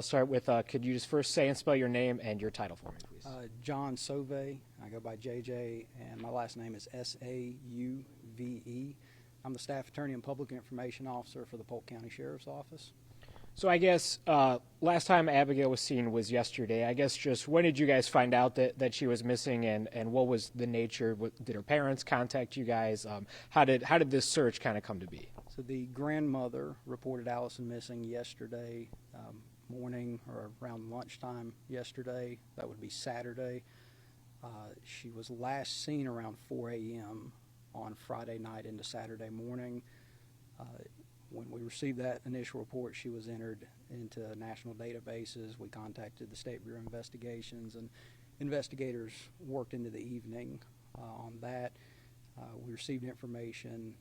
I'll start with, could you just first say and spell your name and your title for me, please? John Sauve. I go by JJ, and my last name is Sauve. I'm the staff attorney and public information officer for the Polk County Sheriff's Office. So I guess last time Abigail was seen was yesterday. I guess just when did you guys find out that she was missing, and what was the nature? Did her parents contact you guys? How did this search kind of come to be? So the grandmother reported Allison missing yesterday morning or around lunchtime yesterday. That would be Saturday. She was last seen around 4 a.m. on Friday night into Saturday morning. When we received that initial report, she was entered into national databases. We contacted the State Bureau of Investigations, and investigators worked into the evening on that. We received information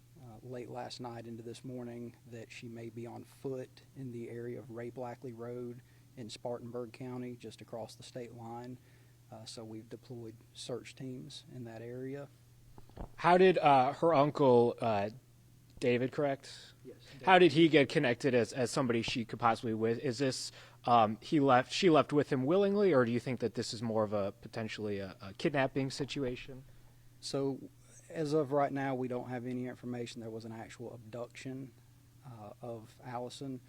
late last night into this morning that she may be on foot in the area of Ray Blackley Road in Spartanburg County, just across the state line. So we've deployed search teams in that area. How did her uncle, David, correct? Yes. How did he get connected as somebody she could possibly with? Is this she left with him willingly, or do you think that this is more of a potentially a kidnapping situation? So as of right now, we don't have any information there was an actual abduction of Allison.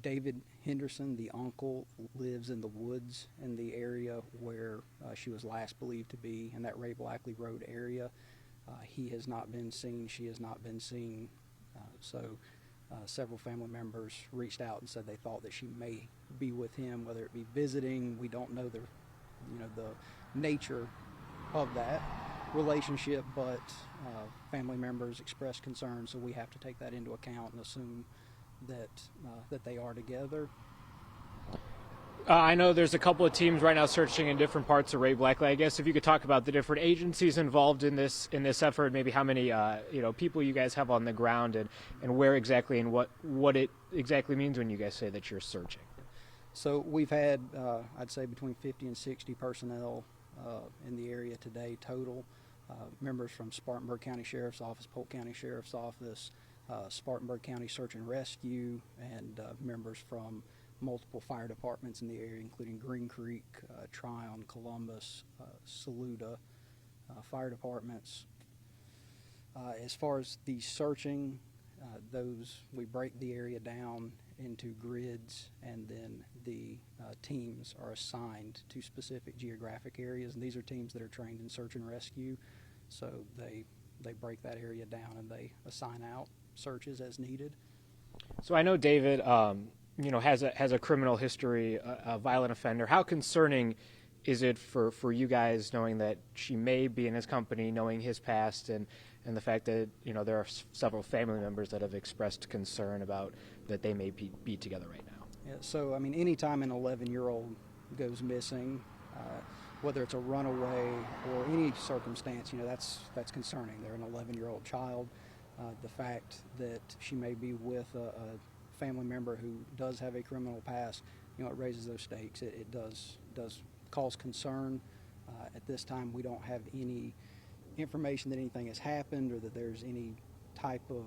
David Henderson, the uncle, lives in the woods in the area where she was last believed to be, in that Ray Blackley Road area. He has not been seen. She has not been seen. Several family members reached out and said they thought that she may be with him, whether it be visiting. We don't know the nature of that relationship, but family members expressed concern, so we have to take that into account and assume that they are together. I know there's a couple of teams right now searching in different parts of Ray Blackley. I guess if you could talk about the different agencies involved in this effort, maybe how many people you guys have on the ground, and where exactly, and what it exactly means when you guys say that you're searching. So we've had I'd say between 50 and 60 personnel in the area today total. Members from Spartanburg County Sheriff's Office, Polk County Sheriff's Office, Spartanburg County Search and Rescue, and members from multiple fire departments in the area, including Green Creek, Tryon, Columbus, Saluda fire departments. As far as the searching, we break the area down into grids, and then the teams are assigned to specific geographic areas, and these are teams that are trained in search and rescue, so they break that area down and they assign out searches as needed. So I know David has a criminal history, a violent offender. How concerning is it for you guys knowing that she may be in his company, knowing his past, and the fact that there are several family members that have expressed concern about that they may be together right now? Yeah, so I mean, anytime an 11-year-old goes missing, whether it's a runaway or any circumstance, that's concerning. They're an 11-year-old child. The fact that she may be with a family member who does have a criminal past, it raises those stakes. It does cause concern. At this time, we don't have any information that anything has happened or that there's any type of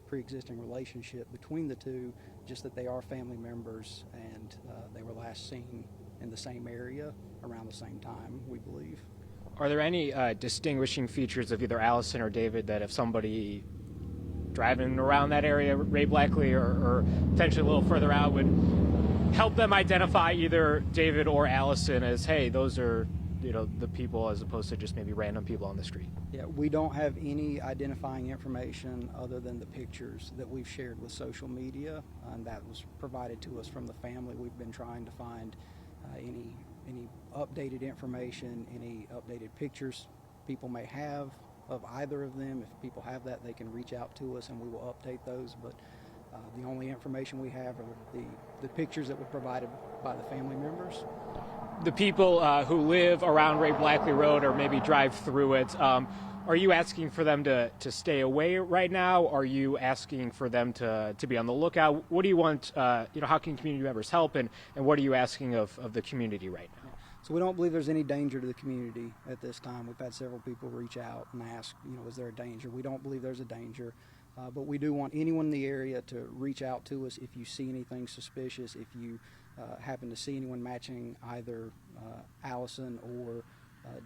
pre-existing relationship between the two, just that they are family members, and they were last seen in the same area around the same time, we believe. Are there any distinguishing features of either Allison or David that if somebody driving around that area, Ray Blackley, or potentially a little further out, would help them identify either David or Allison as, hey, those are the people, as opposed to just maybe random people on the street? Yeah, we don't have any identifying information other than the pictures that we've shared with social media, and that was provided to us from the family. We've been trying to find any updated information, any updated pictures people may have of either of them. If people have that, they can reach out to us and we will update those, but the only information we have are the pictures that were provided by the family members. The people who live around Ray Blackley Road or maybe drive through it, are you asking for them to stay away right now? Are you asking for them to be on the lookout? What do you want, how can community members help, and what are you asking of the community right now? So we don't believe there's any danger to the community at this time. We've had several people reach out and ask, is there a danger? We don't believe there's a danger. But we do want anyone in the area to reach out to us if you see anything suspicious, if you happen to see anyone matching either Allison or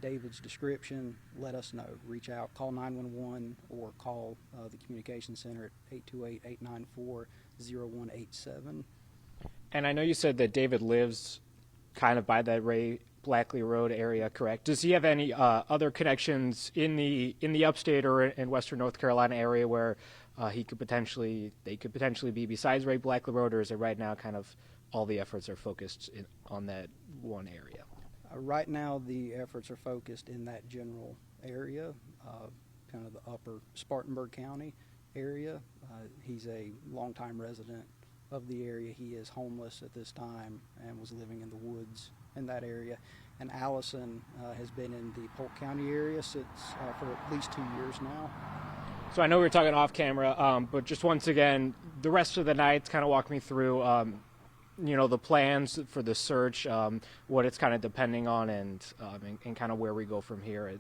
David's description. Let us know. Reach out, call 911, or call the communication center at 828-894-0187. And I know you said that David lives kind of by that Ray Blackley Road area, correct? Does he have any other connections in the upstate or in Western North Carolina area where they could potentially be besides Ray Blackley Road, or is it right now kind of all the efforts are focused on that one area? Right now, the efforts are focused in that general area, kind of the upper Spartanburg County area. He's a longtime resident of the area. He is homeless at this time and was living in the woods in that area. And Allison has been in the Polk County area for at least 2 years now. So I know we were talking off camera, but just once again, the rest of the night, kind of walk me through, the plans for the search, what it's kind of depending on, and kind of where we go from here at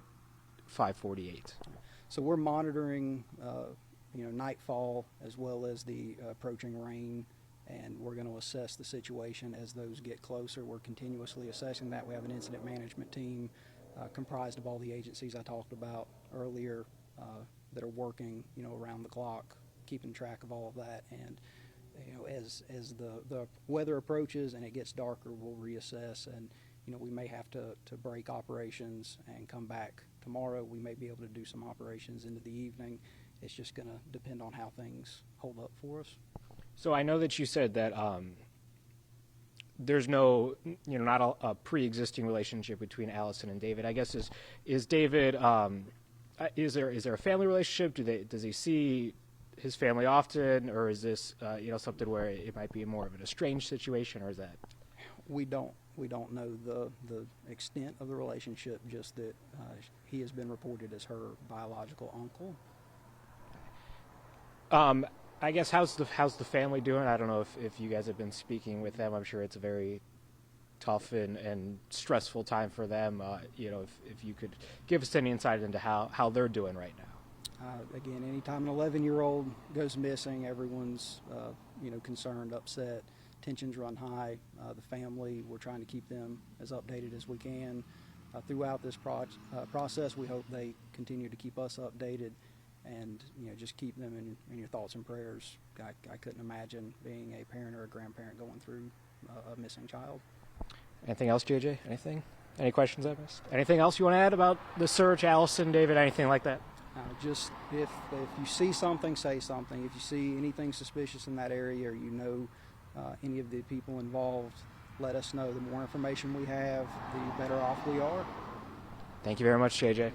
5:48. So we're monitoring, nightfall as well as the approaching rain, and we're going to assess the situation as those get closer. We're continuously assessing that. We have an incident management team comprised of all the agencies I talked about earlier that are working, around the clock, keeping track of all of that. And as the weather approaches and it gets darker, we'll reassess, and we may have to break operations and come back tomorrow. We may be able to do some operations into the evening. It's just going to depend on how things hold up for us. So I know that you said that there's no, not a pre-existing relationship between Allison and David. I guess is David, is there a family relationship? Does he see his family often, or is this something where it might be more of an estranged situation, or is that? We don't know the extent of the relationship, just that he has been reported as her biological uncle. I guess how's the family doing? I don't know if you guys have been speaking with them. I'm sure it's a very tough and stressful time for them. If you could give us any insight into how they're doing right now. Again, anytime an 11-year-old goes missing, everyone's concerned, upset, tensions run high. The family, we're trying to keep them as updated as we can throughout this process. We hope they continue to keep us updated, and just keep them in your thoughts and prayers. I couldn't imagine being a parent or a grandparent going through a missing child. Anything else, JJ? Anything? Any questions I missed? Anything else you want to add about the search, Allison, David, anything like that? Just if you see something, say something. If you see anything suspicious in that area, or any of the people involved, let us know. The more information we have, the better off we are. Thank you very much, JJ.